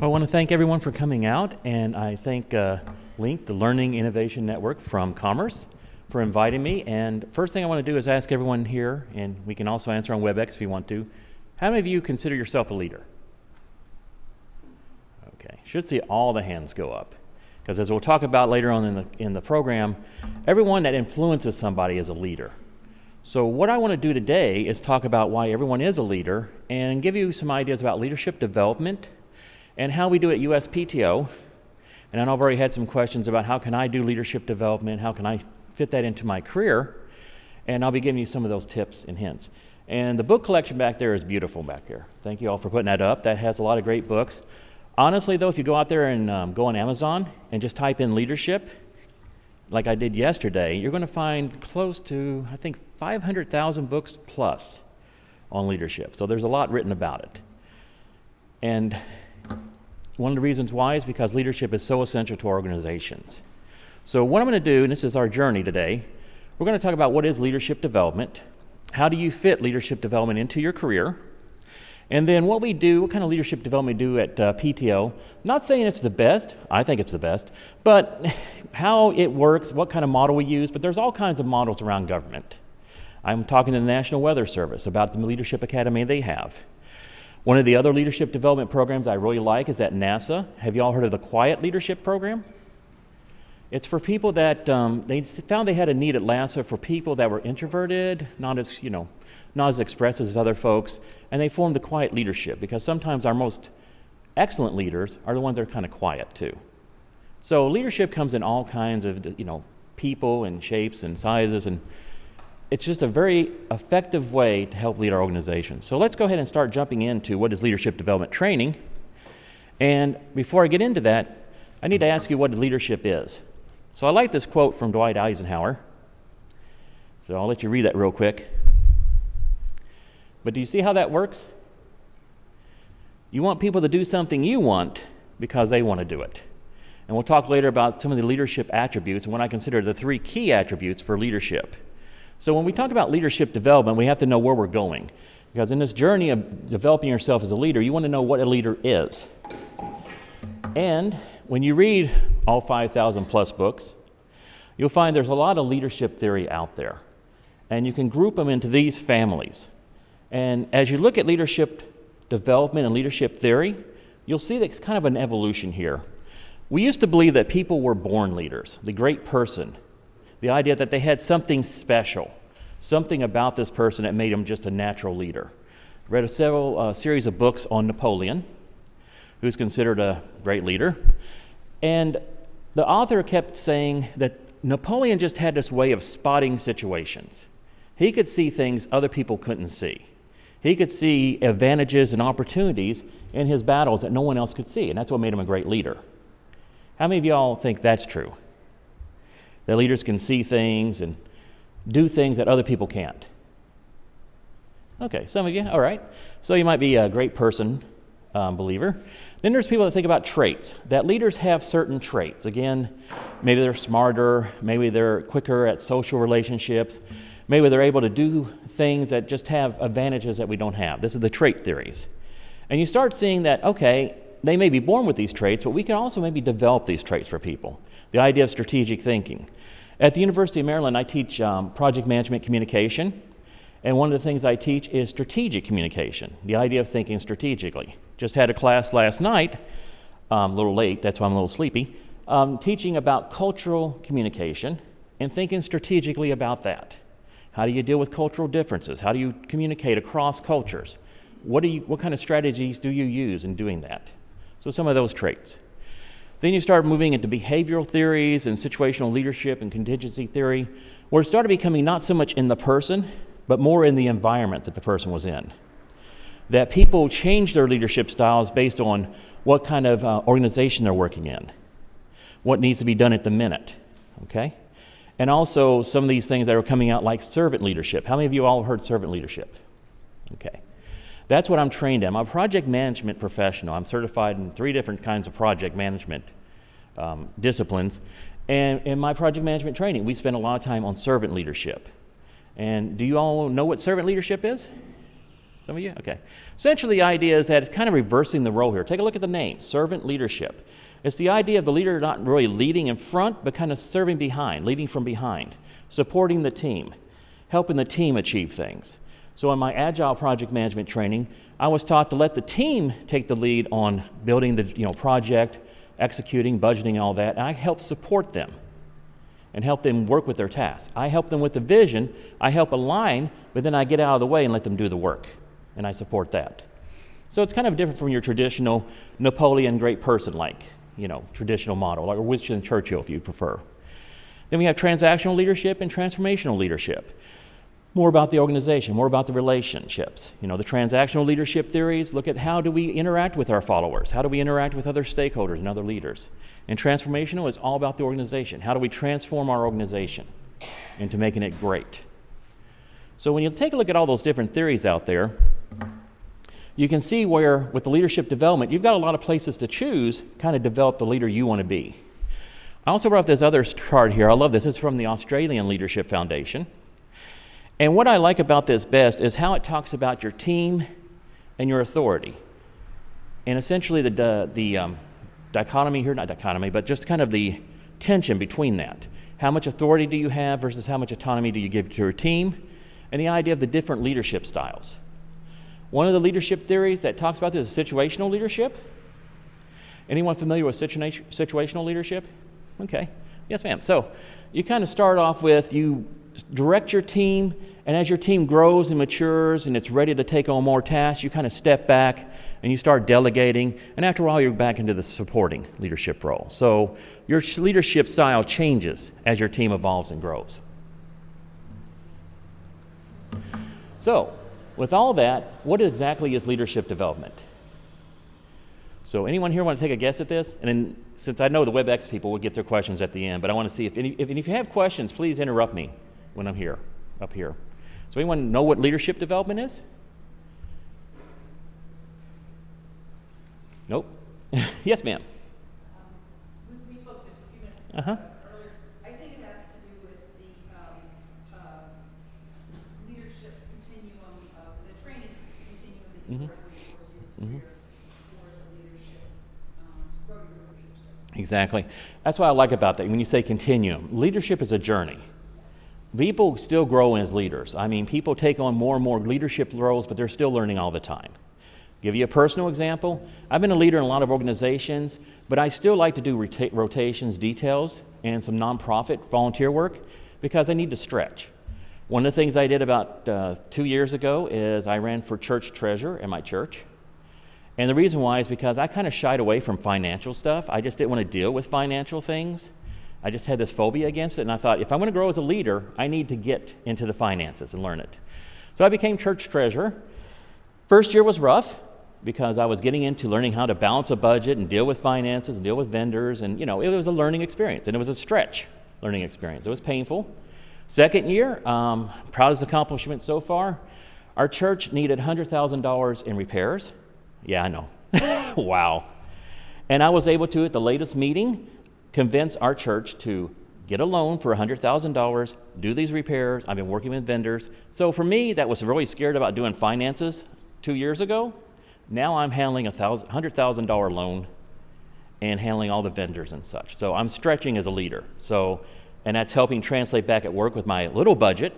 I want to thank everyone for coming out, and I thank Link, the Learning Innovation Network from Commerce, for inviting me. And first thing I want to do is ask everyone here, and we can also answer on WebEx if you want to, how many of you consider yourself a leader? Okay, should see all the hands go up. Because as we'll talk about later on in the program, everyone that influences somebody is a leader. So what I want to do today is talk about why everyone is a leader and give you some ideas about leadership development and how we do it at USPTO. And I know I've already had some questions about how can I do leadership development, how can I fit that into my career, and I'll be giving you some of those tips and hints. And the book collection back there is beautiful back here. Thank you all for putting that up. That has a lot of great books. Honestly though, if you go out there and go on Amazon and just type in leadership, like I did yesterday, you're going to find close to, I think, 500,000 books plus on leadership. So there's a lot written about it. And one of the reasons why is because leadership is so essential to organizations. So what I'm going to do, and this is our journey today, we're going to talk about what is leadership development, how do you fit leadership development into your career, and then what we do, what kind of leadership development we do at PTO. Not saying it's the best, I think it's the best, but how it works, what kind of model we use, but there's all kinds of models around government. I'm talking to the National Weather Service about the Leadership Academy they have. One of the other leadership development programs I really like is at NASA. Have you all heard of the Quiet Leadership Program? It's for people that, they found they had a need at NASA for people that were introverted, not as expressive as other folks, and they formed the Quiet Leadership because sometimes our most excellent leaders are the ones that are kind of quiet too. So leadership comes in all kinds of, people and shapes and sizes, and it's just a very effective way to help lead our organization. So let's go ahead and start jumping into what is leadership development training. And before I get into that, I need to ask you what leadership is. So I like this quote from Dwight Eisenhower. So I'll let you read that real quick. But do you see how that works? You want people to do something you want because they want to do it. And we'll talk later about some of the leadership attributes and what I consider the 3 key attributes for leadership. So when we talk about leadership development, we have to know where we're going. Because in this journey of developing yourself as a leader, you want to know what a leader is. And when you read all 5,000 plus books, you'll find there's a lot of leadership theory out there. And you can group them into these families. And as you look at leadership development and leadership theory, you'll see that it's kind of an evolution here. We used to believe that people were born leaders, the great person. The idea that they had something special, something about this person that made them just a natural leader. I read several series of books on Napoleon, who's considered a great leader. And the author kept saying that Napoleon just had this way of spotting situations. He could see things other people couldn't see. He could see advantages and opportunities in his battles that no one else could see, and that's what made him a great leader. How many of y'all think that's true? That leaders can see things and do things that other people can't? Okay, some of you, all right. So you might be a great person, believer. Then there's people that think about traits, that leaders have certain traits. Again, maybe they're smarter, maybe they're quicker at social relationships, maybe they're able to do things that just have advantages that we don't have. This is the trait theories. And you start seeing that, okay, they may be born with these traits, but we can also maybe develop these traits for people. The idea of strategic thinking. At the University of Maryland, I teach project management communication, and one of the things I teach is strategic communication, the idea of thinking strategically. Just had a class last night, a little late, that's why I'm a little sleepy, teaching about cultural communication and thinking strategically about that. How do you deal with cultural differences? How do you communicate across cultures? What kind of strategies do you use in doing that? So some of those traits. Then you start moving into behavioral theories and situational leadership and contingency theory, where it started becoming not so much in the person, but more in the environment that the person was in. That people change their leadership styles based on what kind of organization they're working in, what needs to be done at the minute, okay? And also some of these things that are coming out like servant leadership. How many of you all heard servant leadership? Okay. That's what I'm trained in. I'm a project management professional. I'm certified in 3 different kinds of project management disciplines. And in my project management training, we spend a lot of time on servant leadership. And do you all know what servant leadership is? Some of you? Okay. Essentially, the idea is that it's kind of reversing the role here. Take a look at the name, servant leadership. It's the idea of the leader not really leading in front, but kind of serving behind, leading from behind, supporting the team, helping the team achieve things. So in my Agile project management training, I was taught to let the team take the lead on building the project, executing, budgeting, all that, and I help support them and help them work with their tasks. I help them with the vision, I help align, but then I get out of the way and let them do the work, and I support that. So it's kind of different from your traditional Napoleon great person traditional model, or Winston Churchill if you prefer. Then we have transactional leadership and transformational leadership. More about the organization, more about the relationships. The transactional leadership theories look at how do we interact with our followers, how do we interact with other stakeholders and other leaders. And transformational is all about the organization. How do we transform our organization into making it great? So when you take a look at all those different theories out there, you can see where, with the leadership development, you've got a lot of places to choose, kind of develop the leader you want to be. I also brought up this other chart here. I love this. It's from the Australian Leadership Foundation. And what I like about this best is how it talks about your team and your authority. And essentially the dichotomy here, not dichotomy, but just kind of the tension between that. How much authority do you have versus how much autonomy do you give to your team? And the idea of the different leadership styles. One of the leadership theories that talks about this is situational leadership. Anyone familiar with situational leadership? Okay. Yes, ma'am. So you kind of start off with, you direct your team, and as your team grows and matures and it's ready to take on more tasks, you kind of step back and you start delegating, and after a while you're back into the supporting leadership role. So your leadership style changes as your team evolves and grows. So with all that, what exactly is leadership development? So anyone here want to take a guess at this? And then, since I know the WebEx people will get their questions at the end, but I want to see if you have questions, please interrupt me when I'm here, up here. So anyone know what leadership development is? Nope. Yes, ma'am. We spoke just a few minutes Uh-huh. earlier. I think it has to do with the leadership continuum, the training continuum that you work with towards your career, towards a leadership, grow your leadership skills. Exactly. That's what I like about that. When you say continuum, leadership is a journey. People still grow as leaders. I mean, people take on more and more leadership roles, but they're still learning all the time. Give you a personal example. I've been a leader in a lot of organizations, but I still like to do rotations, details, and some nonprofit volunteer work because I need to stretch. One of the things I did about 2 years ago is I ran for church treasurer in my church. And the reason why is because I kind of shied away from financial stuff. I just didn't want to deal with financial things. I just had this phobia against it, and I thought, if I'm going to grow as a leader, I need to get into the finances and learn it. So I became church treasurer. First year was rough because I was getting into learning how to balance a budget and deal with finances and deal with vendors, and it was a learning experience, and it was a stretch learning experience. It was painful. Second year, proudest accomplishment so far, our church needed $100,000 in repairs. Yeah, I know. Wow. And I was able to, at the latest meeting, convince our church to get a loan for $100,000, do these repairs. I've been working with vendors. So for me, that was really scared about doing finances 2 years ago. Now I'm handling a $100,000 loan and handling all the vendors and such. So I'm stretching as a leader. And that's helping translate back at work with my little budget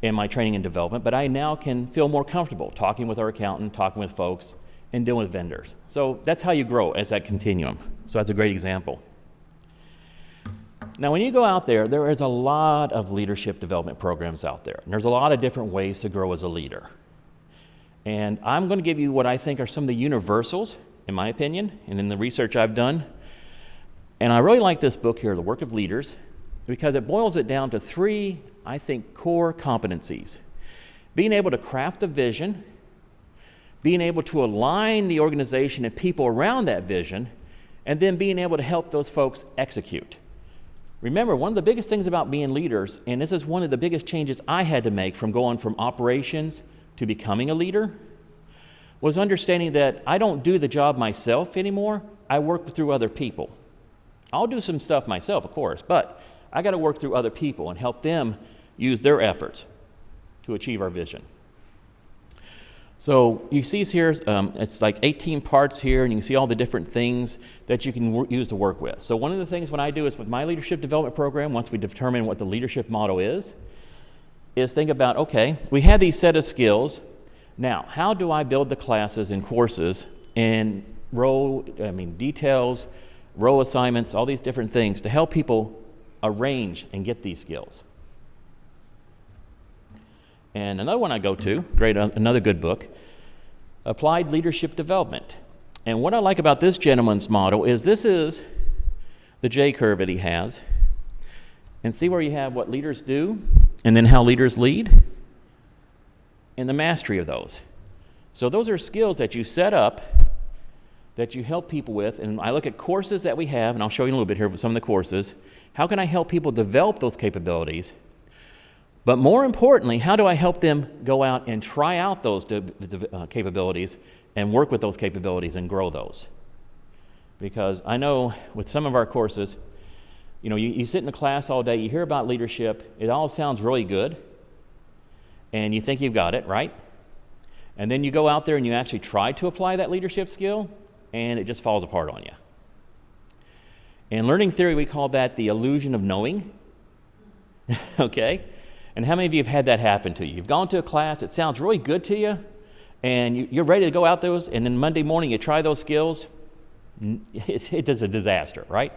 and my training and development. But I now can feel more comfortable talking with our accountant, talking with folks, and dealing with vendors. So that's how you grow as that continuum. So that's a great example. Now, when you go out there, there is a lot of leadership development programs out there. And there's a lot of different ways to grow as a leader. And I'm going to give you what I think are some of the universals, in my opinion, and in the research I've done. And I really like this book here, The Work of Leaders, because it boils it down to 3, I think, core competencies. Being able to craft a vision, being able to align the organization and people around that vision, and then being able to help those folks execute. Remember, one of the biggest things about being leaders, and this is one of the biggest changes I had to make from going from operations to becoming a leader, was understanding that I don't do the job myself anymore. I work through other people. I'll do some stuff myself, of course, but I got to work through other people and help them use their efforts to achieve our vision. So you see here, it's like 18 parts here, and you can see all the different things that you can use to work with. So one of the things when I do is with my leadership development program, once we determine what the leadership model is think about, okay, we have these set of skills. Now, how do I build the classes and courses and details, role assignments, all these different things to help people arrange and get these skills? And another one I go to, another good book, Applied Leadership Development. And what I like about this gentleman's model is this is the J curve that he has. And see where you have what leaders do, and then how leaders lead, and the mastery of those. So those are skills that you set up, that you help people with. And I look at courses that we have, and I'll show you a little bit here with some of the courses. How can I help people develop those capabilities? But more importantly, how do I help them go out and try out those capabilities and work with those capabilities and grow those? Because I know with some of our courses, you sit in the class all day, you hear about leadership, it all sounds really good, and you think you've got it, right? And then you go out there and you actually try to apply that leadership skill, and it just falls apart on you. In learning theory, we call that the illusion of knowing, okay? And how many of you have had that happen to you? You've gone to a class, it sounds really good to you, and you're ready to go out those, and then Monday morning you try those skills, it is a disaster, right?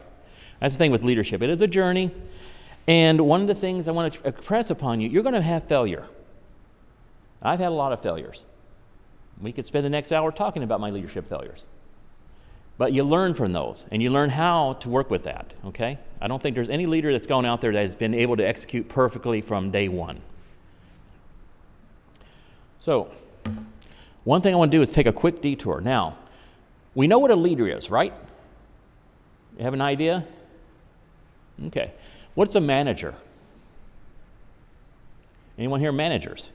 That's the thing with leadership. It is a journey, and one of the things I want to impress upon you, you're going to have failure. I've had a lot of failures. We could spend the next hour talking about my leadership failures. But you learn from those, and you learn how to work with that, okay? I don't think there's any leader that's gone out there that has been able to execute perfectly from day one. So, one thing I want to do is take a quick detour. Now, we know what a leader is, right? You have an idea? Okay. What's a manager? Anyone here managers?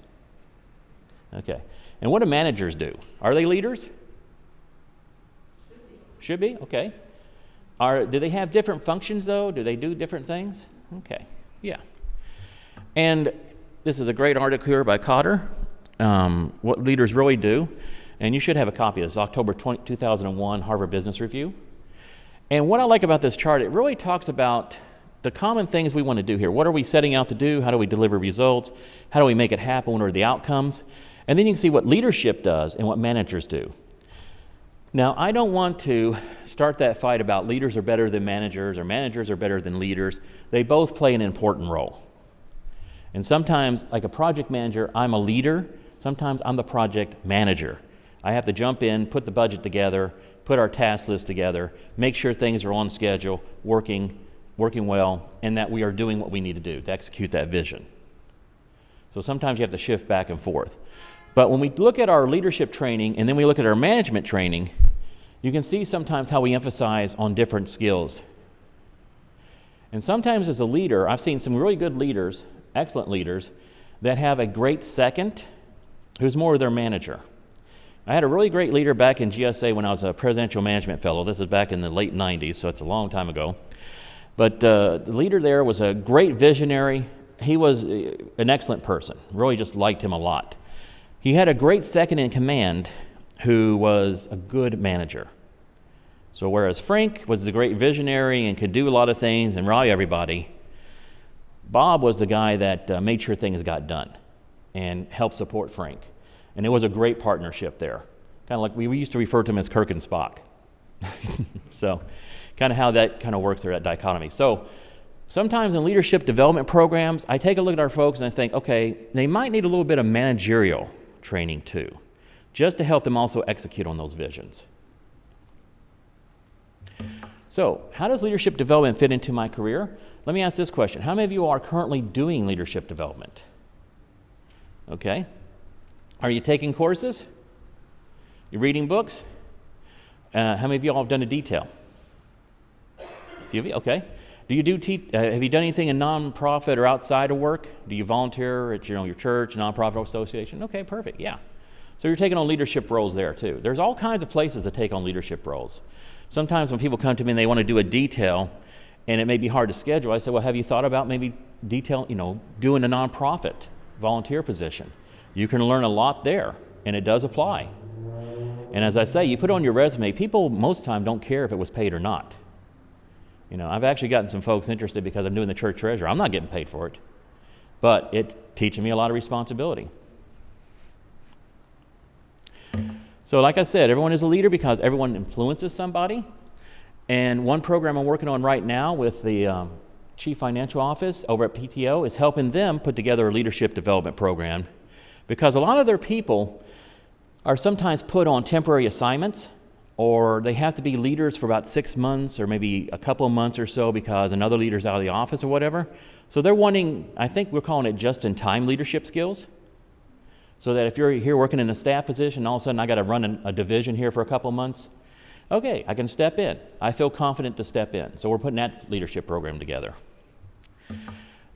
Okay. And what do managers do? Are they leaders? Should be, okay. Do they have different functions though? Do they do different things? Okay, yeah. And this is a great article here by Cotter, what leaders really do. And you should have a copy of this, October 2001 Harvard Business Review. And what I like about this chart, it really talks about the common things we want to do here. What are we setting out to do? How do we deliver results? How do we make it happen? What are the outcomes? And then you can see what leadership does and what managers do. Now, I don't want to start that fight about leaders are better than managers or managers are better than leaders. They both play an important role. And sometimes, like a project manager, I'm a leader. Sometimes I'm the project manager. I have to jump in, put the budget together, put our task list together, make sure things are on schedule, working well, and that we are doing what we need to do to execute that vision. So sometimes you have to shift back and forth. But when we look at our leadership training and then we look at our management training, you can see sometimes how we emphasize on different skills. And sometimes as a leader, I've seen some really good leaders, excellent leaders, that have a great second who's more their manager. I had a really great leader back in GSA when I was a presidential management fellow. This is back in the late 90s, so it's a long time ago. But the leader there was a great visionary. He was an excellent person. Really just liked him a lot. He had a great second in command who was a good manager. So whereas Frank was the great visionary and could do a lot of things and rally everybody, Bob was the guy that made sure things got done and helped support Frank. And it was a great partnership there. Kind of like we used to refer to him as Kirk and Spock. So kind of how that kind of works there, that dichotomy. So sometimes in leadership development programs, I take a look at our folks and I think, okay, they might need a little bit of managerial training too, just to help them also execute on those visions. So, how does leadership development fit into my career? Let me ask this question. How many of you are currently doing leadership development? Okay. Are you taking courses? You reading books? How many of you all have done a detail? A few of you? Okay. Do you have you done anything in nonprofit or outside of work? Do you volunteer at your church, nonprofit association? Okay, perfect, yeah. So you're taking on leadership roles there too. There's all kinds of places to take on leadership roles. Sometimes when people come to me and they want to do a detail and it may be hard to schedule, I say, well, have you thought about maybe doing a nonprofit volunteer position? You can learn a lot there. and it does apply. And as I say, you put it on your resume, people most of the time don't care if it was paid or not. You know, I've actually gotten some folks interested because I'm doing the church treasurer. I'm not getting paid for it, but it's teaching me a lot of responsibility. So like I said, everyone is a leader because everyone influences somebody. And one program I'm working on right now with the Chief Financial Office over at PTO is helping them put together a leadership development program, because a lot of their people are sometimes put on temporary assignments, or they have to be leaders for about 6 months or maybe a couple of months or so because another leader's out of the office or whatever. So they're wanting, I think we're calling it just-in-time leadership skills, so that if you're here working in a staff position, all of a sudden I got to run a division here for a couple of months, okay, I can step in. I feel confident to step in. So we're putting that leadership program together.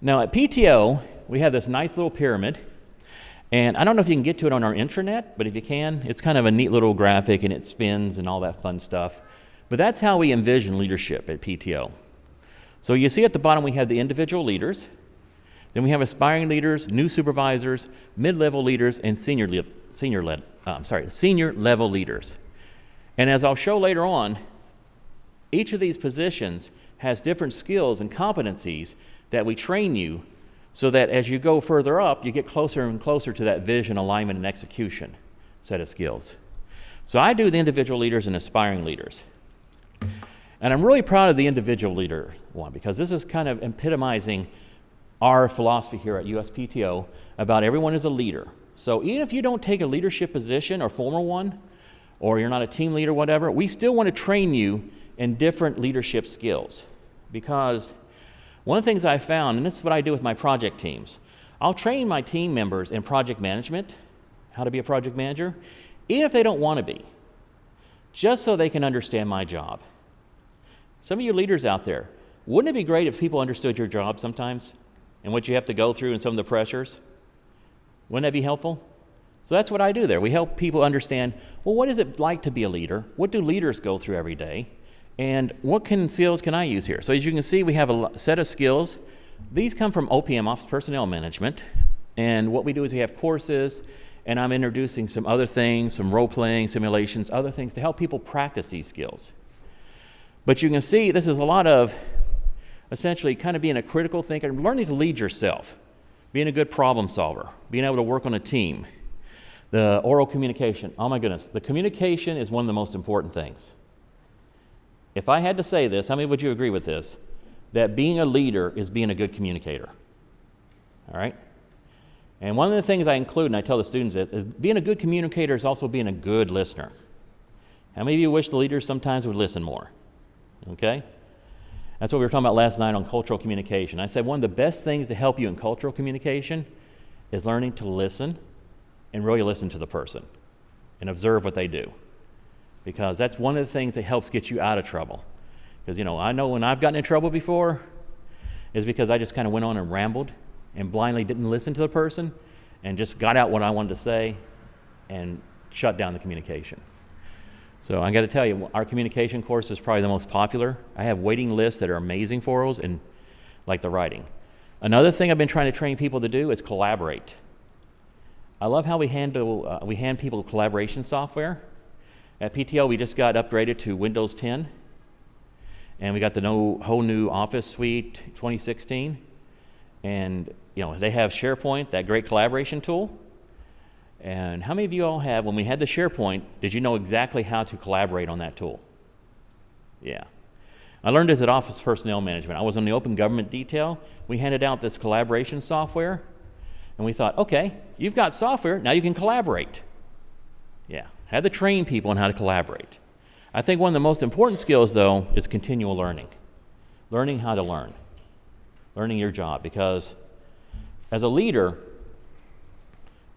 Now at PTO, we have this nice little pyramid. And I don't know if you can get to it on our intranet, but if you can, it's kind of a neat little graphic and it spins and all that fun stuff. But that's how we envision leadership at PTO. So you see at the bottom we have the individual leaders. Then we have aspiring leaders, new supervisors, mid-level leaders, and senior level leaders. And as I'll show later on, each of these positions has different skills and competencies that we train you, so that as you go further up, you get closer and closer to that vision, alignment, and execution set of skills. So I do the individual leaders and aspiring leaders. And I'm really proud of the individual leader one, because this is kind of epitomizing our philosophy here at USPTO about everyone is a leader. So even if you don't take a leadership position or formal one, or you're not a team leader, whatever, we still want to train you in different leadership skills. Because one of the things I found, and this is what I do with my project teams, I'll train my team members in project management, how to be a project manager, even if they don't want to be, just so they can understand my job. Some of you leaders out there, wouldn't it be great if people understood your job sometimes and what you have to go through and some of the pressures? Wouldn't that be helpful? So that's what I do there. We help people understand, well, what is it like to be a leader? What do leaders go through every day? And what skills can I use here? So as you can see, we have a set of skills. These come from OPM, Office Personnel Management. And what we do is we have courses, and I'm introducing some other things, some role-playing, simulations, other things to help people practice these skills. But you can see this is a lot of essentially kind of being a critical thinker, learning to lead yourself, being a good problem solver, being able to work on a team. The oral communication, oh my goodness, the communication is one of the most important things. If I had to say this, how many would you agree with this? That being a leader is being a good communicator. All right? And one of the things I include, and I tell the students is being a good communicator is also being a good listener. How many of you wish the leaders sometimes would listen more? Okay? That's what we were talking about last night on cultural communication. I said one of the best things to help you in cultural communication is learning to listen and really listen to the person and observe what they do. Because that's one of the things that helps get you out of trouble. Because, you know, I know when I've gotten in trouble before is because I just kind of went on and rambled and blindly didn't listen to the person and just got out what I wanted to say and shut down the communication. So I got to tell you, our communication course is probably the most popular. I have waiting lists that are amazing for us, and like the writing. Another thing I've been trying to train people to do is collaborate. I love how we hand people collaboration software. At PTO, we just got upgraded to Windows 10, and we got the whole new Office Suite 2016. And you know, they have SharePoint, that great collaboration tool. And how many of you all have, when we had the SharePoint, did you know exactly how to collaborate on that tool? Yeah. I learned this at Office Personnel Management. I was on the Open Government Detail. We handed out this collaboration software, and we thought, okay, you've got software, now you can collaborate. Yeah. Had to train people on how to collaborate. I think one of the most important skills, though, is continual learning. Learning how to learn. Learning your job. Because as a leader,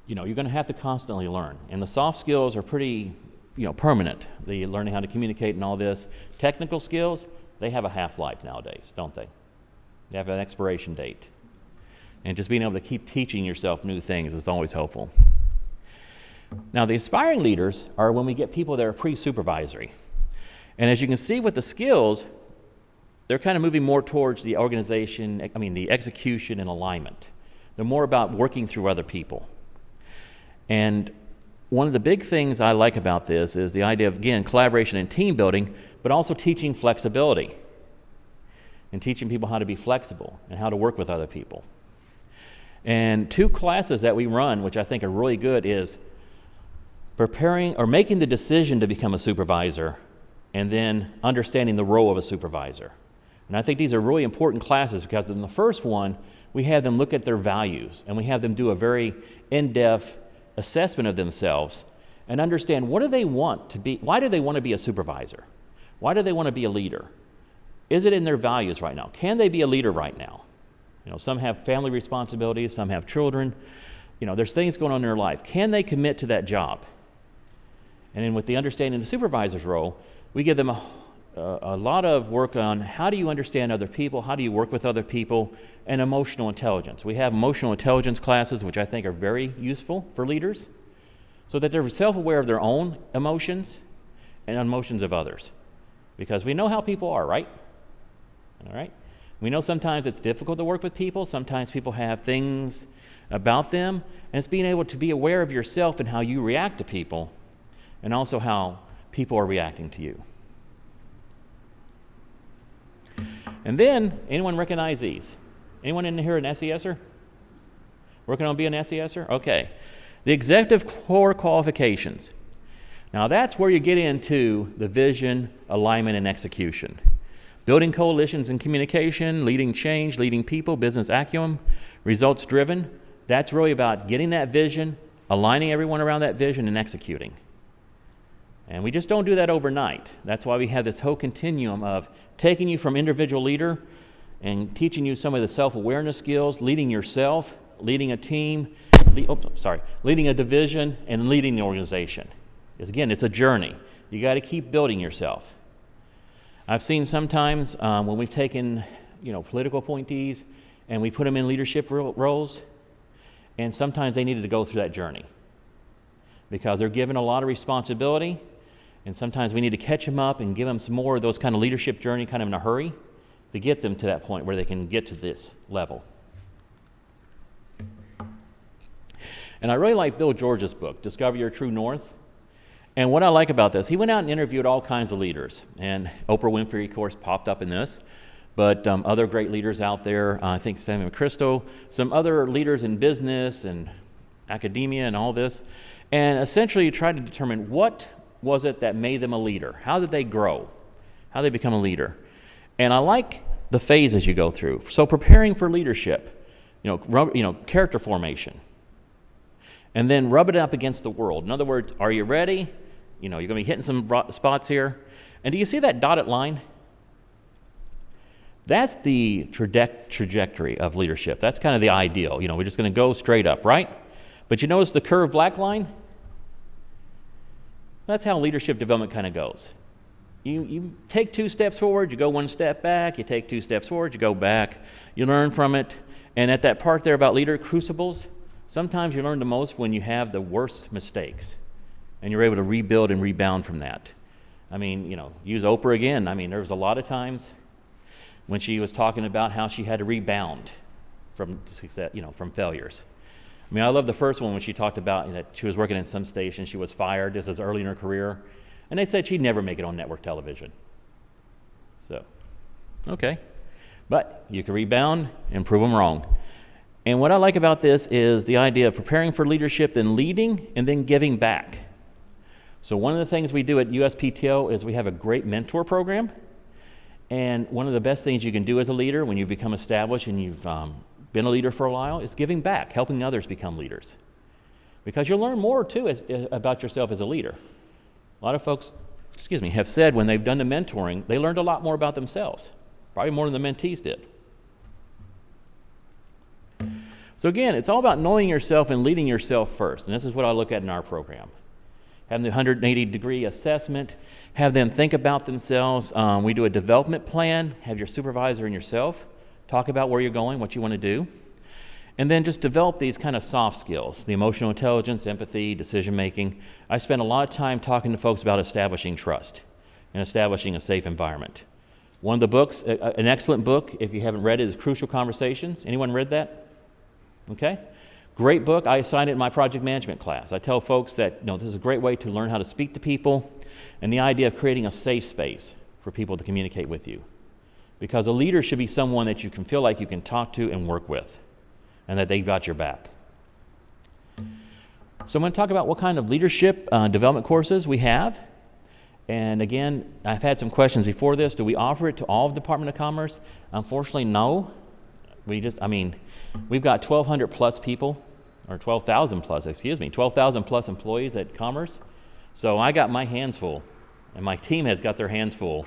you know, you're going to have to constantly learn. And the soft skills are pretty, you know, permanent. The learning how to communicate and all this. Technical skills, they have a half-life nowadays, don't they? They have an expiration date. And just being able to keep teaching yourself new things is always helpful. Now, the aspiring leaders are when we get people that are pre-supervisory. And as you can see with the skills, they're kind of moving more towards the organization, the execution and alignment. They're more about working through other people. And one of the big things I like about this is the idea of, again, collaboration and team building, but also teaching flexibility and teaching people how to be flexible and how to work with other people. And 2 classes that we run, which I think are really good, is preparing or making the decision to become a supervisor and then understanding the role of a supervisor. And I think these are really important classes because in the first one, we have them look at their values and we have them do a very in-depth assessment of themselves and understand what do they want to be, why do they want to be a supervisor? Why do they want to be a leader? Is it in their values right now? Can they be a leader right now? You know, some have family responsibilities, some have children. You know, there's things going on in their life. Can they commit to that job? And then with the understanding of the supervisor's role, we give them a lot of work on how do you understand other people, how do you work with other people, and emotional intelligence. We have emotional intelligence classes, which I think are very useful for leaders, so that they're self-aware of their own emotions and emotions of others. Because we know how people are, right? All right? We know sometimes it's difficult to work with people. Sometimes people have things about them, and it's being able to be aware of yourself and how you react to people, and also how people are reacting to you. And then, anyone recognize these? Anyone in here an SESer? Working on being an SESer? Okay. The executive core qualifications. Now that's where you get into the vision, alignment, and execution. Building coalitions and communication, leading change, leading people, business acumen, results driven. That's really about getting that vision, aligning everyone around that vision, and executing. And we just don't do that overnight. That's why we have this whole continuum of taking you from individual leader and teaching you some of the self-awareness skills, leading yourself, leading a team, leading a division, and leading the organization. Because again, it's a journey. You got to keep building yourself. I've seen sometimes when we've taken, political appointees and we put them in leadership roles, and sometimes they needed to go through that journey because they're given a lot of responsibility. And sometimes we need to catch them up and give them some more of those kind of leadership journey kind of in a hurry to get them to that point where they can get to this level. And I really like Bill George's book, Discover Your True North. And what I like about this, he went out and interviewed all kinds of leaders. And Oprah Winfrey, of course, popped up in this. But other great leaders out there, I think Stanley McChrystal, some other leaders in business and academia and all this. And essentially you try to determine what was it that made them a leader? How did they grow? How did they become a leader? And I like the phases you go through. So preparing for leadership, character formation. And then rub it up against the world. In other words, are you ready? You're going to be hitting some spots here. And do you see that dotted line? That's the trajectory of leadership. That's kind of the ideal. We're just going to go straight up, right? But you notice the curved black line? That's how leadership development kind of goes. You take 2 steps forward, you go 1 step back, you take 2 steps forward, you go back, you learn from it. And at that part there about leader crucibles, sometimes you learn the most when you have the worst mistakes and you're able to rebuild and rebound from that. Use Oprah again. There was a lot of times when she was talking about how she had to rebound from success, from failures. I love the first one when she talked about that she was working in some station, she was fired, this was early in her career, and they said she'd never make it on network television. So, okay. But you can rebound and prove them wrong. And what I like about this is the idea of preparing for leadership, then leading, and then giving back. So one of the things we do at USPTO is we have a great mentor program. And one of the best things you can do as a leader when you become established and you've been a leader for a while is giving back, helping others become leaders. Because you'll learn more, too, about yourself as a leader. A lot of folks, have said when they've done the mentoring, they learned a lot more about themselves, probably more than the mentees did. So again, it's all about knowing yourself and leading yourself first. And this is what I look at in our program. Having the 180-degree assessment, have them think about themselves. We do a development plan, have your supervisor and yourself talk about where you're going, what you want to do, and then just develop these kind of soft skills, the emotional intelligence, empathy, decision-making. I spend a lot of time talking to folks about establishing trust and establishing a safe environment. One of the books, an excellent book, if you haven't read it, is Crucial Conversations. Anyone read that? Okay. Great book. I assign it in my project management class. I tell folks that this is a great way to learn how to speak to people, and the idea of creating a safe space for people to communicate with you. Because a leader should be someone that you can feel like you can talk to and work with, and that they've got your back. So I'm going to talk about what kind of leadership development courses we have. And again, I've had some questions before this. Do we offer it to all of the Department of Commerce? Unfortunately, no. We've got 1,200 plus people, or 12,000 plus, 12,000 plus employees at Commerce. So I got my hands full, and my team has got their hands full,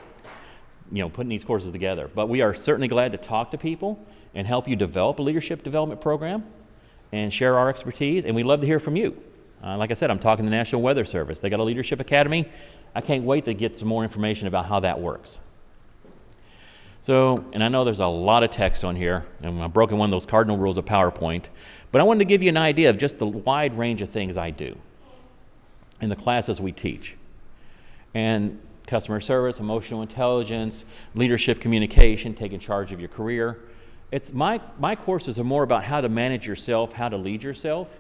putting these courses together. But we are certainly glad to talk to people and help you develop a leadership development program and share our expertise, and we'd love to hear from you. Like I said, I'm talking to the National Weather Service. They got a leadership academy. I can't wait to get some more information about how that works. So, and I know there's a lot of text on here, and I've broken one of those cardinal rules of PowerPoint, but I wanted to give you an idea of just the wide range of things I do in the classes we teach. And customer service, emotional intelligence, leadership communication, taking charge of your career. It's my courses are more about how to manage yourself, how to lead yourself,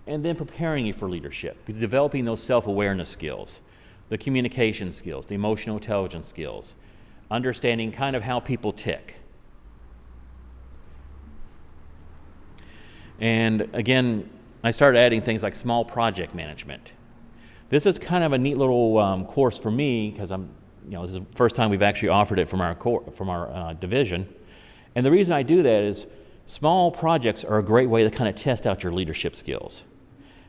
and then preparing you for leadership, developing those self-awareness skills, the communication skills, the emotional intelligence skills, understanding kind of how people tick. And again, I started adding things like small project management. This is kind of a neat little course for me because this is the first time we've actually offered it from our division. And the reason I do that is small projects are a great way to kind of test out your leadership skills.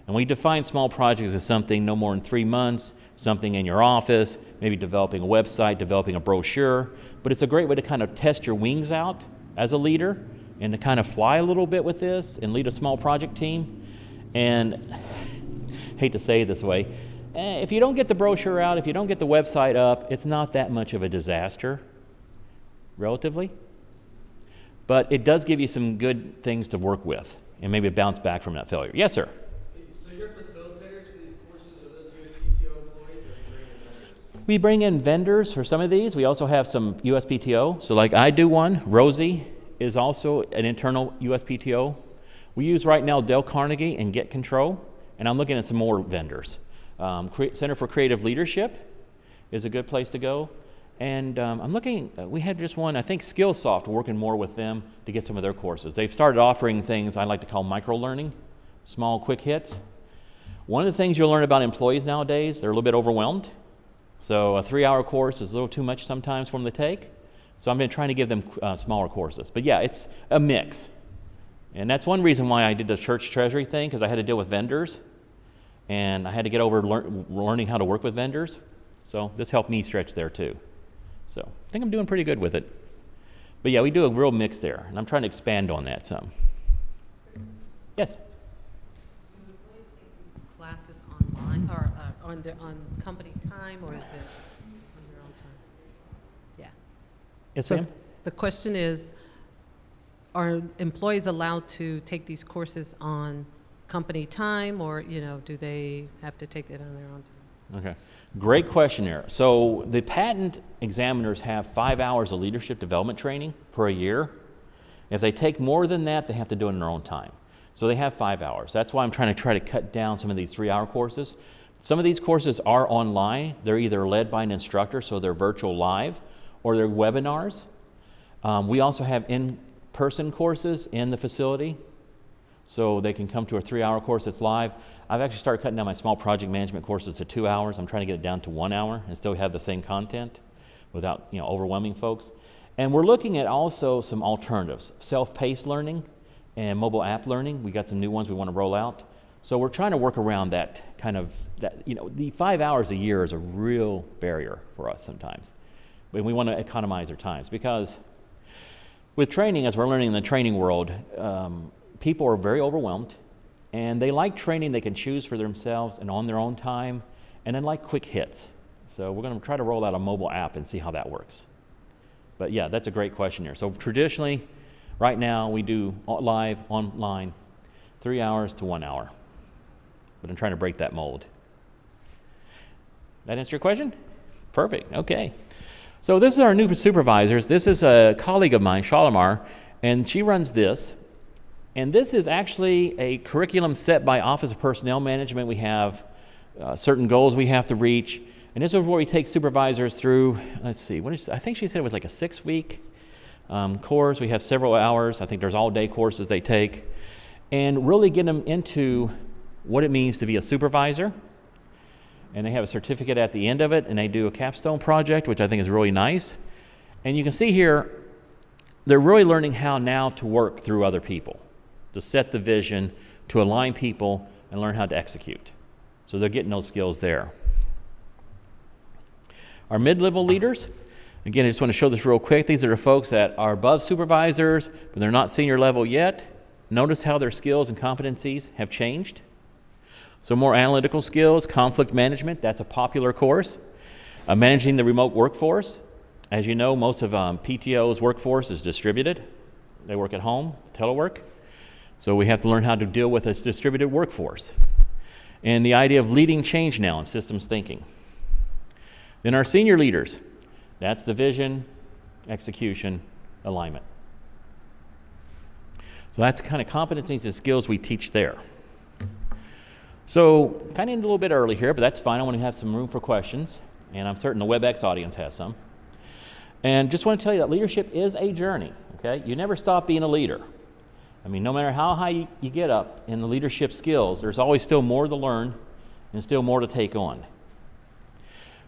And we define small projects as something no more than 3 months, something in your office, maybe developing a website, developing a brochure. But it's a great way to kind of test your wings out as a leader and to kind of fly a little bit with this and lead a small project team. And hate to say it this way, if you don't get the brochure out, if you don't get the website up, it's not that much of a disaster, relatively. But it does give you some good things to work with and maybe bounce back from that failure. Yes, sir? So your facilitators for these courses are those USPTO employees, or are you bringing in vendors? We bring in vendors for some of these. We also have some USPTO. So like I do one. Rosie is also an internal USPTO. We use right now Dale Carnegie and Get Control, and I'm looking at some more vendors. Center for Creative Leadership is a good place to go. And I'm looking, we had just one, I think Skillsoft, working more with them to get some of their courses. They've started offering things I like to call micro-learning, small quick hits. One of the things you'll learn about employees nowadays, they're a little bit overwhelmed. So a 3-hour course is a little too much sometimes for them to take. So I've been trying to give them smaller courses. But yeah, it's a mix. And that's one reason why I did the church treasury thing, because I had to deal with vendors. And I had to get over learning how to work with vendors. So this helped me stretch there too. So I think I'm doing pretty good with it. But yeah, we do a real mix there, and I'm trying to expand on that some. Yes? Do employees take these classes online or on company time, or is it on their own time? Yeah. Yes, So Sam? the question is, are employees allowed to take these courses on company time, or do they have to take it on their own time? Okay. Great question there. So the patent examiners have 5 hours of leadership development training per year. If they take more than that, they have to do it in their own time. So they have 5 hours. That's why I'm trying to cut down some of these 3-hour courses. Some of these courses are online. They're either led by an instructor, so they're virtual live, or they're webinars. We also have in-person courses in the facility, so they can come to a 3-hour course that's live. I've actually started cutting down my small project management courses to 2 hours. I'm trying to get it down to 1 hour and still have the same content without overwhelming folks. And we're looking at also some alternatives, self-paced learning and mobile app learning. We got some new ones we want to roll out. So we're trying to work around that the 5 hours a year is a real barrier for us sometimes. But we want to economize our times, because with training, as we're learning in the training world, people are very overwhelmed, and they like training they can choose for themselves and on their own time, and then like quick hits. So we're going to try to roll out a mobile app and see how that works. But yeah, that's a great question here. So traditionally, right now, we do live, online, 3 hours to 1 hour. But I'm trying to break that mold. That answer your question? Perfect, okay. So this is our new supervisors. This is a colleague of mine, Shalimar, and she runs this. And this is actually a curriculum set by Office of Personnel Management. We have certain goals we have to reach. And this is where we take supervisors through, let's see, I think she said it was like a 6-week course. We have several hours. I think there's all-day courses they take. And really get them into what it means to be a supervisor. And they have a certificate at the end of it, and they do a capstone project, which I think is really nice. And you can see here, they're really learning how now to work through other people, to set the vision, to align people, and learn how to execute. So they're getting those skills there. Our mid-level leaders, again, I just want to show this real quick. These are the folks that are above supervisors, but they're not senior level yet. Notice how their skills and competencies have changed. So more analytical skills, conflict management, that's a popular course. Managing the remote workforce. As you know, most of PTO's workforce is distributed. They work at home, telework. So we have to learn how to deal with a distributed workforce. And the idea of leading change now in systems thinking. Then our senior leaders, that's the vision, execution, alignment. So that's the kind of competencies and skills we teach there. So kind of ended a little bit early here, but that's fine. I want to have some room for questions, and I'm certain the WebEx audience has some. And just want to tell you that leadership is a journey, okay? You never stop being a leader. I mean, no matter how high you get up in the leadership skills, there's always still more to learn and still more to take on.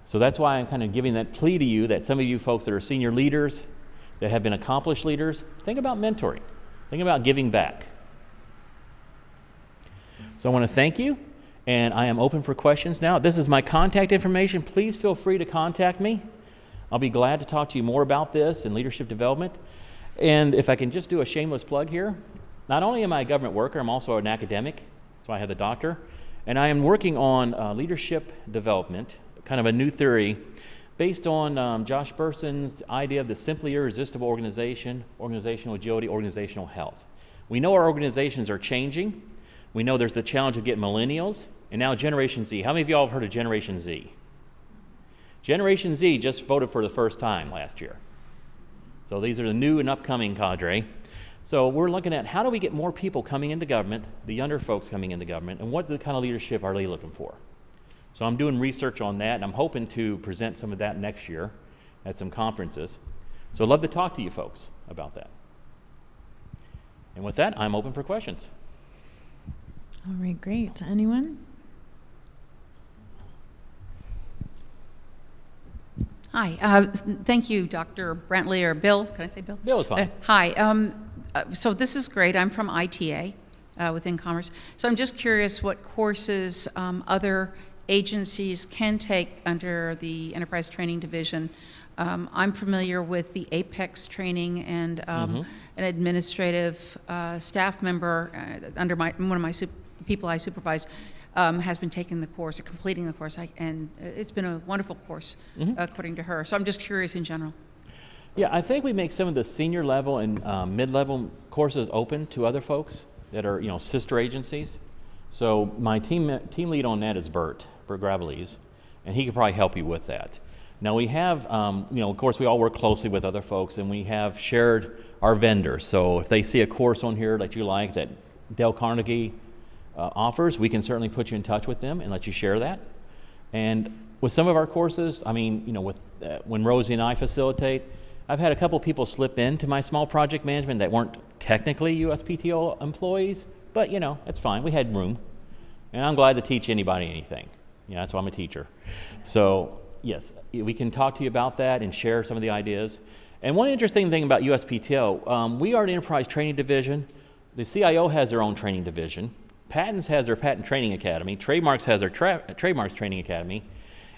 So that's why I'm kind of giving that plea to you that some of you folks that are senior leaders, that have been accomplished leaders, think about mentoring. Think about giving back. So I want to thank you, and I am open for questions now. This is my contact information. Please feel free to contact me. I'll be glad to talk to you more about this and leadership development. And if I can just do a shameless plug here, not only am I a government worker, I'm also an academic. That's why I have the doctor. And I am working on leadership development, kind of a new theory, based on Josh Berson's idea of the simply irresistible organization, organizational agility, organizational health. We know our organizations are changing. We know there's the challenge of getting millennials, and now Generation Z. How many of y'all have heard of Generation Z? Generation Z just voted for the first time last year. So these are the new and upcoming cadre. So we're looking at how do we get more people coming into government, the younger folks coming into government, and what kind of leadership are they looking for? So I'm doing research on that, and I'm hoping to present some of that next year at some conferences. So I'd love to talk to you folks about that. And with that, I'm open for questions. All right, great. Anyone? Hi, thank you, Dr. Brantley, or Bill. Can I say Bill? Bill is fine. Hi, so this is great. I'm from ITA within Commerce. So I'm just curious what courses other agencies can take under the Enterprise Training Division. I'm familiar with the APEX training, and an administrative staff member under one of my people I supervise has been taking the course, or completing the course, and it's been a wonderful course, according to her. So I'm just curious in general. Yeah, I think we make some of the senior level and mid-level courses open to other folks that are, sister agencies. So my team lead on that is Bert Gravelese, and he could probably help you with that. Now we have, of course, we all work closely with other folks, and we have shared our vendors. So if they see a course on here that you like that Dale Carnegie offers, we can certainly put you in touch with them and let you share that. And with some of our courses, when Rosie and I facilitate, I've had a couple people slip into my small project management that weren't technically USPTO employees, but it's fine. We had room, and I'm glad to teach anybody anything. That's why I'm a teacher. So yes, we can talk to you about that and share some of the ideas. And one interesting thing about USPTO, we are an enterprise training division. The CIO has their own training division. Patents has their patent training academy. Trademarks has their trademarks training academy.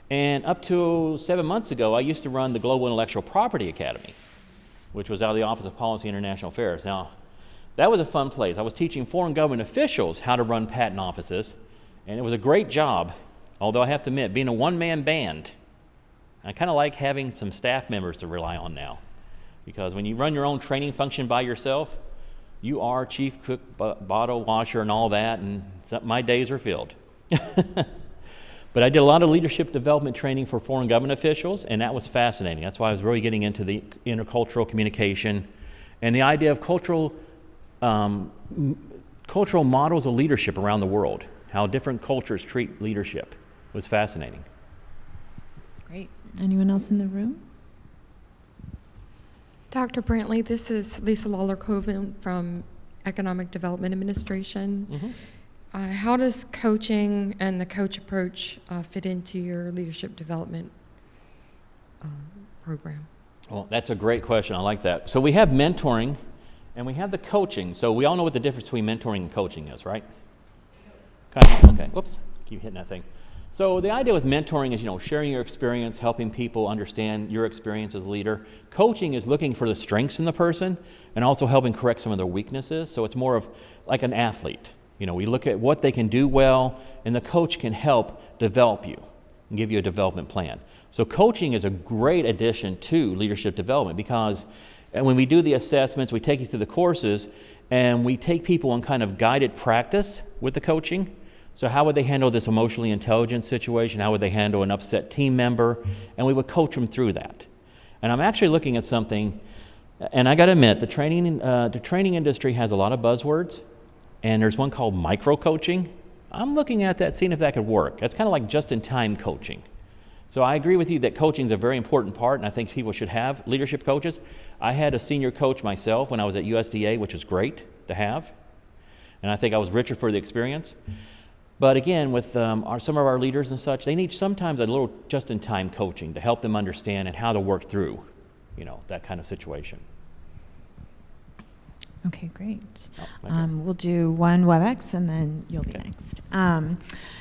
And up to 7 months ago, I used to run the Global Intellectual Property Academy, which was out of the Office of Policy and International Affairs. Now, that was a fun place. I was teaching foreign government officials how to run patent offices, and it was a great job, although I have to admit, being a one-man band, I kind of like having some staff members to rely on now, because when you run your own training function by yourself, you are chief cook, bottle washer, and all that, and my days are filled. But I did a lot of leadership development training for foreign government officials, and that was fascinating. That's why I was really getting into the intercultural communication and the idea of cultural cultural models of leadership around the world, how different cultures treat leadership. It was fascinating. Great. Anyone else in the room? Dr. Brantley, this is Lisa Lawler-Coven from Economic Development Administration. Mm-hmm. How does coaching and the coach approach fit into your leadership development program? Well, that's a great question. I like that. So we have mentoring and we have the coaching. So we all know what the difference between mentoring and coaching is, right? Okay. Whoops. Keep hitting that thing. So the idea with mentoring is, sharing your experience, helping people understand your experience as a leader. Coaching is looking for the strengths in the person and also helping correct some of their weaknesses. So it's more of like an athlete. We look at what they can do well, and the coach can help develop you and give you a development plan. So coaching is a great addition to leadership development because when we do the assessments, we take you through the courses, and we take people on kind of guided practice with the coaching. So how would they handle this emotionally intelligent situation? How would they handle an upset team member? And we would coach them through that. And I'm actually looking at something, and I got to admit, the training industry has a lot of buzzwords, and there's one called micro-coaching. I'm looking at that, seeing if that could work. That's kind of like just-in-time coaching. So I agree with you that coaching is a very important part, and I think people should have leadership coaches. I had a senior coach myself when I was at USDA, which was great to have, and I think I was richer for the experience. But again, with some of our leaders and such, they need sometimes a little just-in-time coaching to help them understand and how to work through, that kind of situation. Okay, great. Oh, We'll do one WebEx and then you'll be next.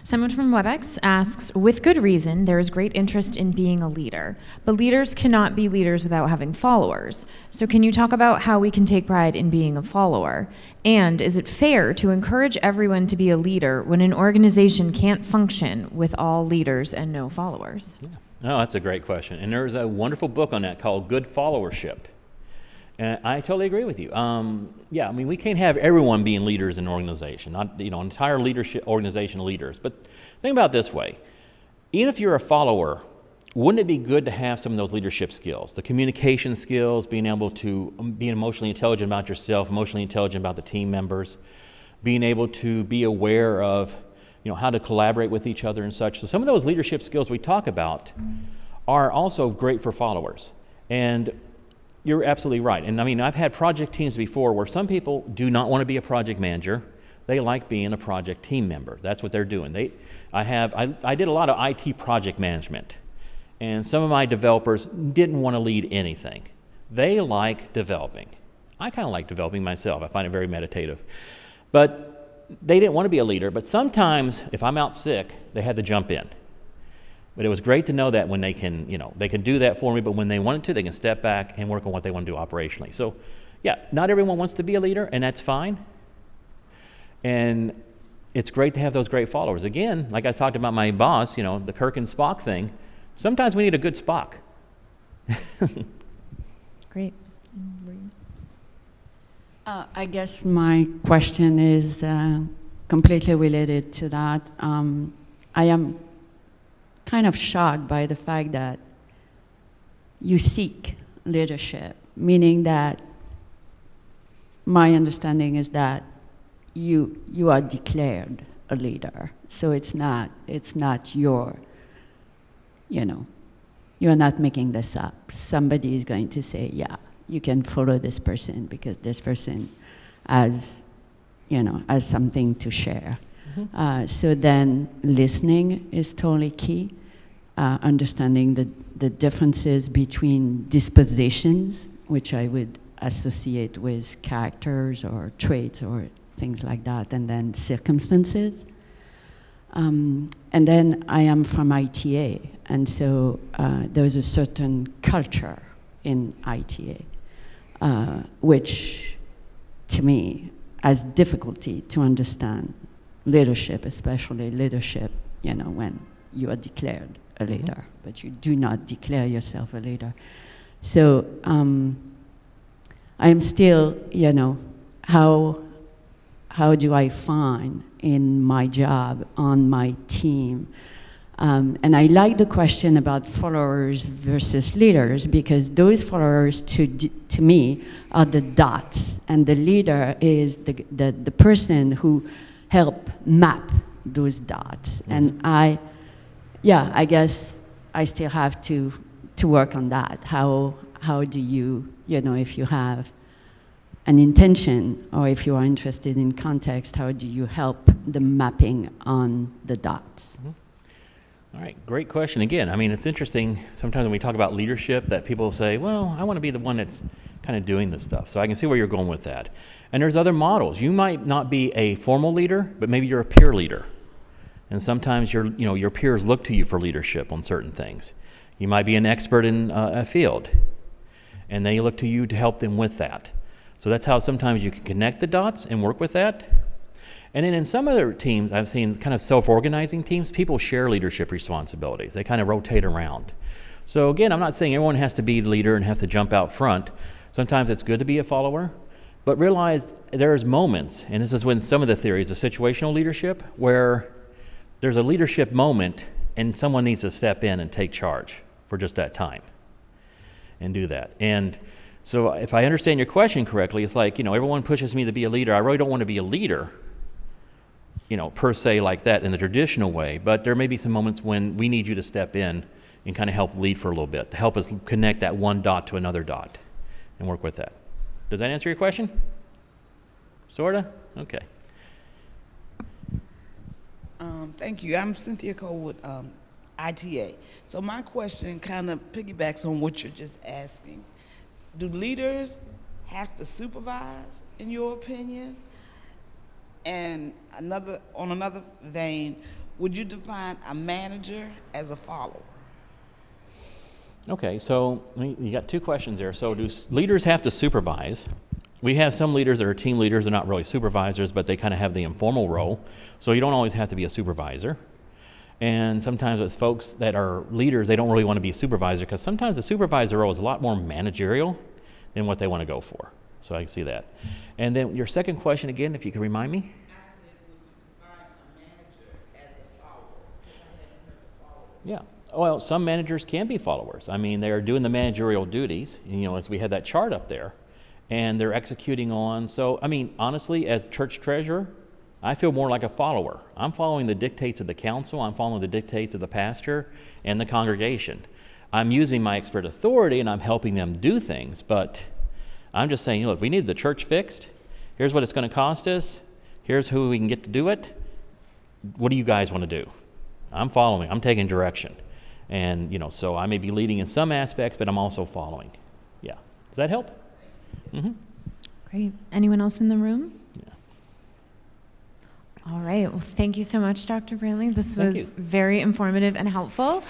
Someone from WebEx asks, with good reason, there is great interest in being a leader, but leaders cannot be leaders without having followers. So can you talk about how we can take pride in being a follower? And is it fair to encourage everyone to be a leader when an organization can't function with all leaders and no followers? Yeah. Oh, that's a great question. And there's a wonderful book on that called Good Followership. And I totally agree with you. We can't have everyone being leaders in an organization, not entire leadership organization leaders. But think about it this way: even if you're a follower, wouldn't it be good to have some of those leadership skills, the communication skills, being able to be emotionally intelligent about yourself, emotionally intelligent about the team members, being able to be aware of how to collaborate with each other and such. So some of those leadership skills we talk about are also great for followers. And you're absolutely right. And I've had project teams before where some people do not want to be a project manager. They like being a project team member. That's what they're doing. I did a lot of IT project management, and some of my developers didn't want to lead anything. They like developing. I kind of like developing myself. I find it very meditative. But they didn't want to be a leader. But sometimes, if I'm out sick, they had to jump in. But it was great to know that when they can do that for me, but when they wanted to, they can step back and work on what they want to do operationally. So, not everyone wants to be a leader, and that's fine. And it's great to have those great followers. Again, like I talked about my boss, the Kirk and Spock thing, sometimes we need a good Spock. Great. I guess my question is completely related to that. I am kind of shocked by the fact that you seek leadership, meaning that my understanding is that you are declared a leader. So it's not your, you're not making this up. Somebody is going to say, yeah, you can follow this person because this person has something to share. Mm-hmm. So then listening is totally key. Understanding the differences between dispositions, which I would associate with characters or traits or things like that, and then circumstances. And then I am from ITA, and so there's a certain culture in ITA, which to me has difficulty to understand leadership, especially leadership, when you are declared a leader, mm-hmm. but you do not declare yourself a leader. So I'm still, how do I find in my job, on my team, And I like the question about followers versus leaders, because those followers, to me, are the dots, and the leader is the person who help map those dots. And I guess I still have to work on that. How do you, if you have an intention, or if you are interested in context, how do you help the mapping on the dots? All right, great question. Again, I mean, it's interesting sometimes when we talk about leadership that people say, well, I want to be the one that's kind of doing this stuff. So I can see where you're going with that. And there's other models. You might not be a formal leader, but maybe you're a peer leader. And sometimes your peers look to you for leadership on certain things. You might be an expert in a field, and they look to you to help them with that. So that's how sometimes you can connect the dots and work with that. And then in some other teams, I've seen kind of self-organizing teams, people share leadership responsibilities. They kind of rotate around. So again, I'm not saying everyone has to be the leader and have to jump out front. Sometimes it's good to be a follower, but realize there's moments, and this is when some of the theories of situational leadership, where there's a leadership moment and someone needs to step in and take charge for just that time and do that. And so if I understand your question correctly, it's like, everyone pushes me to be a leader. I really don't want to be a leader, per se like that in the traditional way, but there may be some moments when we need you to step in and kind of help lead for a little bit, to help us connect that one dot to another dot and work with that. Does that answer your question? Sorta? Okay. Thank you. I'm Cynthia Cole with ITA. So my question kind of piggybacks on what you're just asking. Do leaders have to supervise, in your opinion? And on another vein, would you define a manager as a follower? Okay, so you got two questions there. So do leaders have to supervise? We have some leaders that are team leaders. They're not really supervisors, but they kind of have the informal role. So you don't always have to be a supervisor. And sometimes with folks that are leaders, they don't really want to be a supervisor, because sometimes the supervisor role is a lot more managerial than what they want to go for. So I can see that. And then your second question again, if you could remind me? Yeah. Well, some managers can be followers. I mean, they are doing the managerial duties, as we had that chart up there, and they're executing on. So, I mean, honestly, as church treasurer, I feel more like a follower. I'm following the dictates of the council. I'm following the dictates of the pastor and the congregation. I'm using my expert authority, and I'm helping them do things, but I'm just saying, look, we need the church fixed. Here's what it's going to cost us. Here's who we can get to do it. What do you guys want to do? I'm following. I'm taking direction. And, so I may be leading in some aspects, but I'm also following. Yeah. Does that help? Mm-hmm. Great. Anyone else in the room? Yeah. All right. Well, thank you so much, Dr. Brantley. This Thank was you. very informative and helpful.